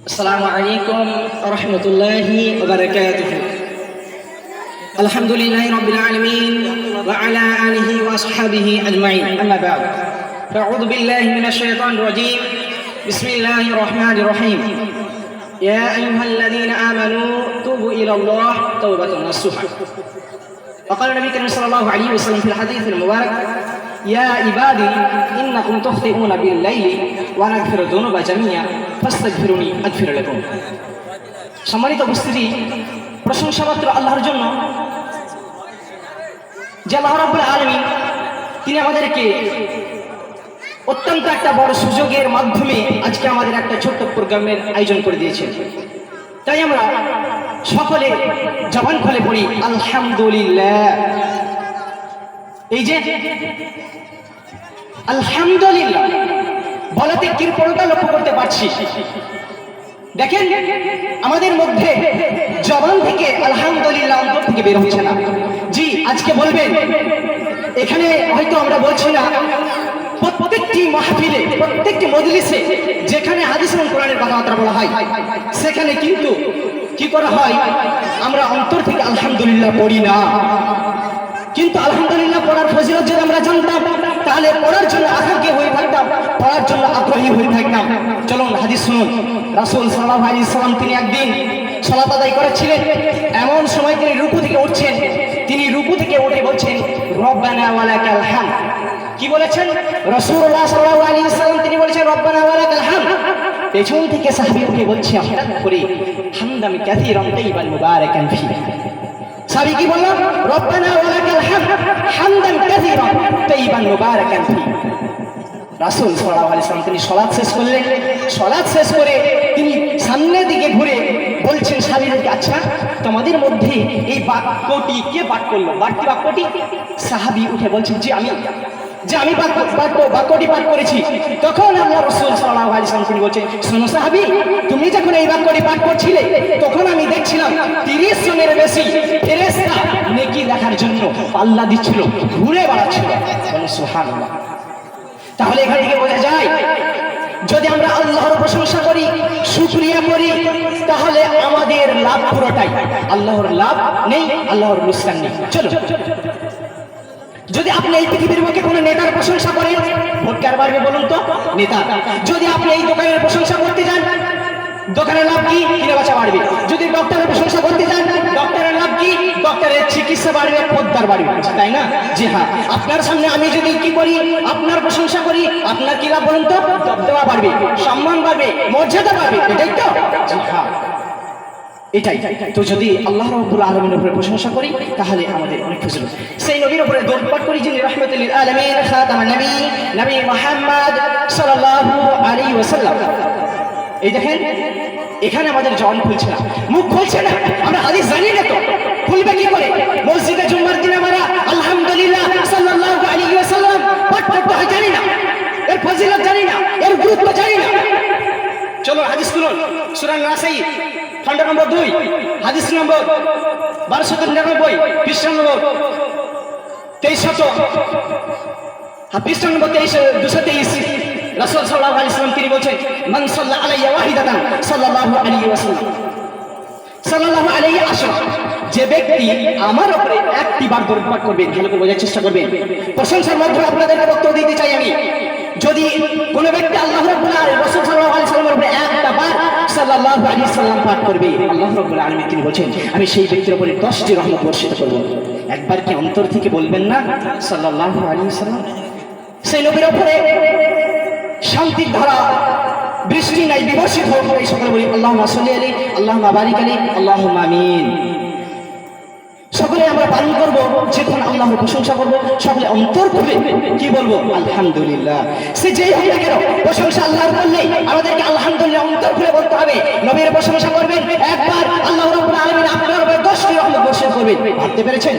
السلام عليكم ورحمة الله وبركاته. الحمد لله رب العالمين وعلى آله وأصحابه أجمعين. أما بعد فأعوذ بالله من الشيطان الرجيم. بسم الله الرحمن الرحيم. يا أيها الذين آمنوا توبوا إلى الله توبة نصوحا. وقال النبي صلى الله عليه وسلم في الحديث المبارك: يا عبادي إنكم تخطئون بالليل وأنا أغفر الذنوب جميعا فاستغفروني أغفر لكم. সম্মানিত উপস্থিতি, প্রশংসা মাত্র আল্লাহর জন্য যে আল্লাহ রাব্বুল আলামিন তিনি আমাদেরকে অত্যন্ত একটা বড় সুযোগের মাধ্যমে আজকে আমাদের একটা ছোট্ট প্রোগ্রামের আয়োজন করে দিয়েছেন। তাই আমরা সকলে জবান খুলে পড়ি আলহামদুলিল্লাহ। এই যে আলহামদুলিল্লাহ বলাতে কৃপণতা লক্ষ্য করতে পারছি। দেখেন, আমাদের মধ্যে জবান থেকে আলহামদুলিল্লাহ অন্তর থেকে বের হচ্ছে না। জি, আজকে বলবেন, এখানে হয়তো আমরা বলছি না, প্রত্যেকটি মাহফিলে, প্রত্যেকটি মজলিসে যেখানে হাদিস এবং কোরআনের কথাবার্তা বলা হয় সেখানে কিন্তু কি করা হয়, আমরা অন্তর থেকে আলহামদুলিল্লাহ পড়ি না। কিন্তু আলহামদুলিল্লাহ পড়ার ফজিলত যদি আমরা জানতাম তাহলে পড়ার জন্য আগ্রহী হয়ে থাকতাম, পড়ার জন্য আগ্রহী হয়ে থাকতাম। চলুন হাদিস শুনুন। রাসূল সাল্লাল্লাহু আলাইহি ওয়াসাল্লাম তিনি একদিন সালাত আদায় করেছিলেন। এমন সময় তিনি রুকু থেকে উঠছেন। তিনি রুকু থেকে উঠে বলছেন রব্বানা ওয়ালাকাল হামদ। কি বলেছেন রাসূলুল্লাহ সাল্লাল্লাহু আলাইহি ওয়াসাল্লাম? তিনি বলেছেন রব্বানা ওয়ালাকাল হামদ। পেছন থেকে সাহাবী উঠে বলছে হঠাৎ করে হামদান কাসীরান তাইয়িবান মুবারাকান ফি। সাহাবী কি বলল? রব্বানা ওয়ালাকাল হামদ হামদান কাসীরান তাইয়িবান মুবারাকান ফি। রাসূল সাল্লাল্লাহু আলাইহি ওয়াসাল্লাম তিনি সালাত শেষ করলেন। সালাত শেষ করে তিনি সামনের দিকে ঘুরে বলছেন সাহাবীদেরকে, আচ্ছা তোমাদের মধ্যে এই বাক্যটি কে পাঠ করলো? বাড়তি বাক্যটি? সাহাবী উঠে বলছেন যে আমি বাক্যটি পাঠ করেছি। তখন আল্লাহ রাসূল সাল্লাল্লাহু আলাইহি ওয়াসাল্লাম তিনি বলছেন, শোনো সাহাবী, তুমি যখন এই বাক্যটি পাঠ করছিলে তখন আমি দেখছিলাম 30 জনের বেশি ফেরেশতা নেকি লেখার জন্য পাল্লা দিচ্ছিল, ঘুরে বেড়াচ্ছিল। সুবহানাল্লাহ। তাহলে এখান থেকে বোঝা যায়, যদি আমরা আল্লাহর প্রশংসা করি, শুকরিয়া করি, তাহলে আমাদের লাভ পুরোটাই। আল্লাহর লাভ নেই, আল্লাহর লোকসান নেই। চলো, যদি আপনি এই পৃথিবীর বুকে কোনো নেতার প্রশংসা করেন, ভোট কার বাড়বে বলুন তো? নেতা। যদি আপনি এই দোকানের প্রশংসা করতে যান, দোকানের লাভ কি? কিনে বেচা বাড়বে। যদি ডক্টরের প্রশংসা করতে যান, ডক্টরের লাভ কি? ডক্টরের চিকিৎসা বাড়বে, পদ্মার বাড়বে, তাই না? জি হ্যাঁ। আপনার সামনে আমি যদি কি করি, আপনার প্রশংসা করি, আপনার কি লাভ বলুন তো? দবদবা বাড়বে, সম্মান বাড়বে, মর্যাদা বাড়বে, এটাই তো? জি হ্যাঁ, এটাই। তো যদি আল্লাহ রাব্বুল আলামিনের উপরে প্রশংসা করি তাহলে আমাদের অনেক ফজিলত। সেই নবীর উপরে দরুদ পাঠ করি যিনি রাহমাতুল লিল আলামিন, খাতামুন নবী, নবী মুহাম্মদ সাল্লাল্লাহু আলাইহি ওয়াসাল্লাম। এই দেখেন, এখানে আমাদের জবান খুলছে না, মুখ খুলছে না। আমরা হাদিস জানি না, তো খুলবে কি করে? মসজিদে জুমার দিনে আমরা আলহামদুলিল্লাহ সাল্লাল্লাহু আলাইহি ওয়াসাল্লাম পাঠ করতে হয়, জানি না, এর ফজিলত জানি না, এর গুরুত্ব জানি না। চলো হাদিস শুনুন। সূরা নাসাই খণ্ড নম্বর 2, হাদিস নম্বর 1299, পৃষ্ঠা নম্বর 2300, পৃষ্ঠা নম্বর 223। রাসূল সাল্লাল্লাহু আলাইহি ওয়াসাল্লাম তিনি বলেন, মান সাল্লা আলাইয়া ওয়াহিদাতান সাল্লাল্লাহু আলাইহি ওয়াসাল্লাম সাল্লাল্লাহু আলাইহি আশরা। যে ব্যক্তি আমার উপরে একটি বার দরুদ পাঠ করবে, ভালো করে বোঝার চেষ্টা করবেন। প্রশংসার মাধ্যমে আপনাদেরকে বক্তব্য দিতে চাই আমি। যদি কোন ব্যক্তি আল্লাহ রাব্বুল আলামিন রাসূল সাল্লাল্লাহু আলাইহি ওয়াসাল্লামের উপরে একটা বার সাল্লাল্লাহু আলাইহি ওয়াসাল্লাম পাঠ করবে, আল্লাহ রাব্বুল আলামিন তিনি বলেন, আমি সেই ব্যক্তির উপরে 10টি রহমত বর্ষিত করব। একবার কি অন্তর থেকে বলবেন না সাল্লাল্লাহু আলাইহি ওয়াসাল্লাম? সেই নবীর উপরে শান্তির ধারা, বৃষ্টি নাই, বিবর্ষিত হোক। এই সকলে বলি আল্লাহুম্মা সাল্লি আলাইহি, আল্লাহুম্মা বারিক আলাইহি, আল্লাহুম্মা আমিন। সকলে আমরা পালন করবো, যখন আল্লাহর প্রশংসা করবো সকলে অন্তর খুলে কি বলবো? আলহামদুলিল্লাহ। সে যেই হোক না কেন, প্রশংসা আল্লাহর করলে আমাদেরকে আলহামদুলিল্লাহ অন্তর খুলে বলতে হবে। নবীর প্রশংসা করবেন একবার, আল্লাহ রাব্বুল আলামিন আপনার উপরে 10টি রহমত বর্ষণ করবেন। ভাবতে পেরেছেন?